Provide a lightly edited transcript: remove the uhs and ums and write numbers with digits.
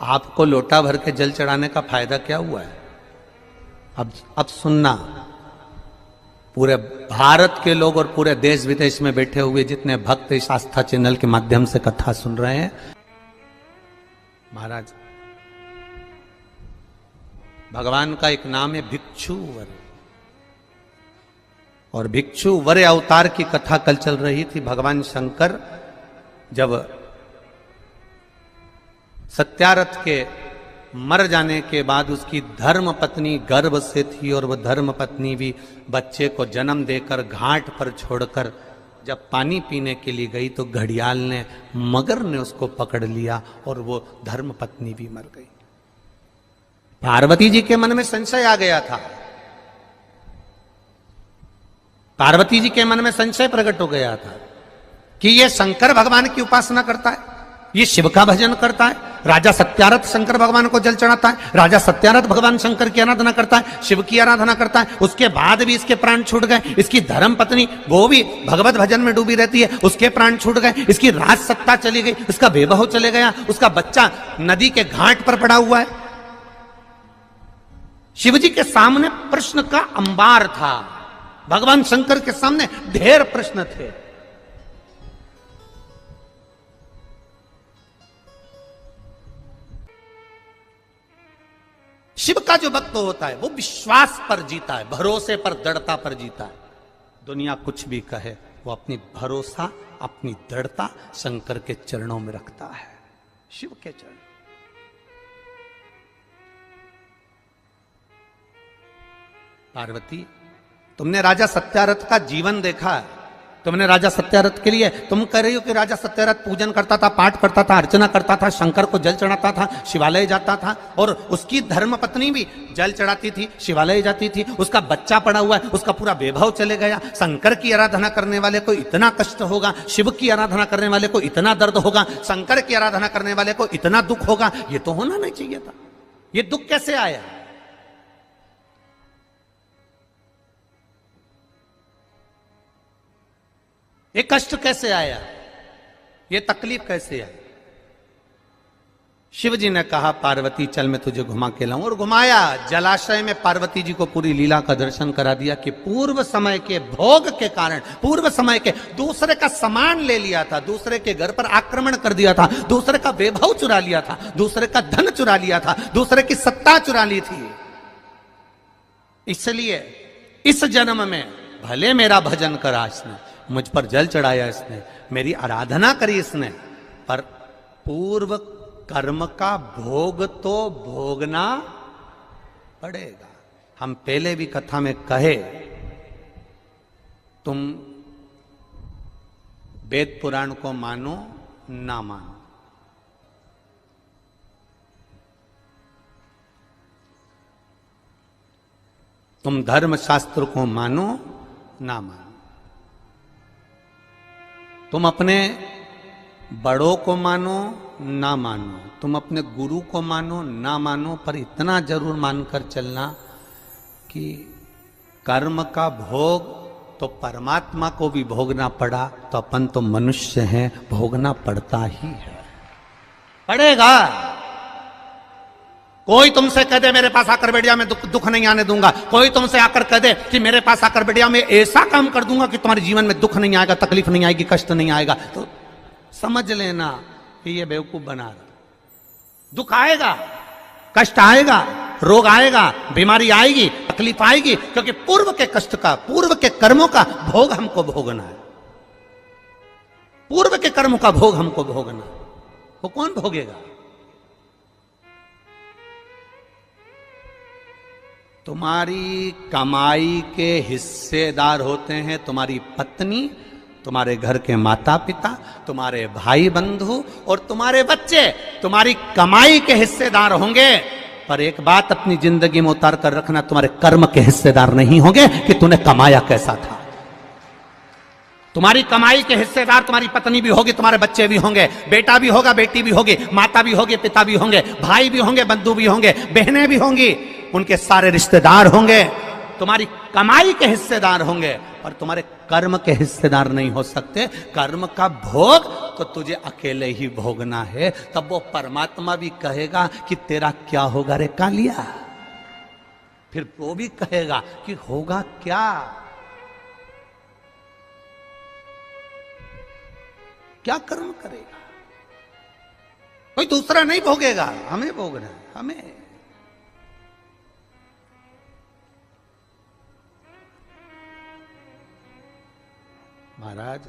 आपको लोटा भर के जल चढ़ाने का फायदा क्या हुआ है? अब सुनना, पूरे भारत के लोग और पूरे देश विदेश में बैठे हुए जितने भक्त इस आस्था चैनल के माध्यम से कथा सुन रहे हैं, महाराज भगवान का एक नाम है भिक्षुवर, और भिक्षुवर अवतार की कथा कल चल रही थी। भगवान शंकर जब सत्यारथ के मर जाने के बाद उसकी धर्म पत्नी गर्भ से थी, और वह धर्म पत्नी भी बच्चे को जन्म देकर घाट पर छोड़कर जब पानी पीने के लिए गई तो घड़ियाल ने, मगर ने उसको पकड़ लिया और वो धर्म पत्नी भी मर गई। पार्वती जी के मन में संशय आ गया था, पार्वती जी के मन में संशय प्रकट हो गया था कि ये शंकर भगवान की उपासना करता है, ये शिव का भजन करता है। राजा सत्यारथ शंकर भगवान को जल चढ़ाता है, राजा सत्यारथ भगवान शंकर की आराधना करता है, शिव की आराधना करता है। उसके बाद भी इसके प्राण छूट गए। इसकी धर्म पत्नी वो भी भगवत भजन में डूबी रहती है, उसके प्राण छूट गए। इसकी राज सत्ता चली गई, उसका वैभव चले गया, उसका बच्चा नदी के घाट पर पड़ा हुआ है। शिव जी के सामने प्रश्न का अंबार था, भगवान शंकर के सामने ढेर प्रश्न थे। शिव का जो भक्त होता है वो विश्वास पर जीता है, भरोसे पर, दृढ़ता पर जीता है। दुनिया कुछ भी कहे, वो अपनी भरोसा, अपनी दृढ़ता शंकर के चरणों में रखता है, शिव के चरण। पार्वती, तुमने राजा सत्यारथ का जीवन देखा है, तुमने राजा सत्यारथ के लिए, तुम कह रही हो कि राजा सत्यारथ पूजन करता था, पाठ करता था, अर्चना करता था, शंकर को जल चढ़ाता था, शिवालय जाता था, और उसकी धर्म पत्नी भी जल चढ़ाती थी, शिवालय जाती थी। उसका बच्चा पड़ा हुआ है, उसका पूरा वैभव चले गया। शंकर की आराधना करने वाले को इतना कष्ट होगा, शिव की आराधना करने वाले को इतना दर्द होगा, शंकर की आराधना करने वाले को इतना दुख होगा, ये तो होना नहीं चाहिए था। ये दुख कैसे आया? ये कष्ट कैसे आया? ये तकलीफ कैसे आई? शिव जी ने कहा, पार्वती चल मैं तुझे घुमा के लाऊं, और घुमाया। जलाशय में पार्वती जी को पूरी लीला का दर्शन करा दिया कि पूर्व समय के भोग के कारण, पूर्व समय के दूसरे का सामान ले लिया था, दूसरे के घर पर आक्रमण कर दिया था, दूसरे का वैभव चुरा लिया था, दूसरे का धन चुरा लिया था, दूसरे की सत्ता चुरा ली थी। इसलिए इस जन्म में भले मेरा भजन करा इसने, मुझ पर जल चढ़ाया इसने, मेरी आराधना करी इसने, पर पूर्व कर्म का भोग तो भोगना पड़ेगा। हम पहले भी कथा में कहे, तुम वेद पुराण को मानो ना मानो, तुम धर्म शास्त्र को मानो ना मानो, तुम अपने बड़ों को मानो ना मानो, तुम अपने गुरु को मानो ना मानो, पर इतना जरूर मानकर चलना कि कर्म का भोग तो परमात्मा को भी भोगना पड़ा, तो अपन तो मनुष्य हैं, भोगना पड़ता ही है, पड़ेगा। कोई तुमसे कह दे मेरे पास आकर बैठ जा, मैं दुख नहीं आने दूंगा। कोई तुमसे आकर कह दे कि मेरे पास आकर बैठ जा, मैं ऐसा काम कर दूंगा कि तुम्हारे जीवन में दुख नहीं आएगा, तकलीफ नहीं आएगी, कष्ट नहीं आएगा, तो समझ लेना कि ये बेवकूफ बना रहा। दुख आएगा, कष्ट आएगा, रोग आएगा, बीमारी आएगी, तकलीफ आएगी, क्योंकि पूर्व के कष्ट का, पूर्व के कर्मों का भोग हमको भोगना है। पूर्व के कर्मों का भोग हमको भोगना, वो कौन भोगेगा? तुम्हारी कमाई के हिस्सेदार होते हैं तुम्हारी पत्नी, तुम्हारे घर के माता पिता, तुम्हारे भाई बंधु और तुम्हारे बच्चे तुम्हारी कमाई के हिस्सेदार होंगे। पर एक बात अपनी जिंदगी में उतार कर रखना, तुम्हारे कर्म के हिस्सेदार नहीं होंगे कि तूने कमाया कैसा था। तुम्हारी कमाई के हिस्सेदार तुम्हारी पत्नी भी होगी, तुम्हारे बच्चे भी होंगे, बेटा भी होगा, बेटी भी होगी, माता भी होगी, पिता भी होंगे, भाई भी होंगे, बंधु भी होंगे, बहनें भी होंगी, उनके सारे रिश्तेदार होंगे, तुम्हारी कमाई के हिस्सेदार होंगे। और तुम्हारे कर्म के हिस्सेदार नहीं हो सकते। कर्म का भोग तो तुझे अकेले ही भोगना है। तब वो परमात्मा भी कहेगा कि तेरा क्या होगा रे कालिया। फिर वो भी कहेगा कि होगा क्या, क्या कर्म करेगा। कोई दूसरा नहीं भोगेगा, हमें भोगना है, हमें। महाराज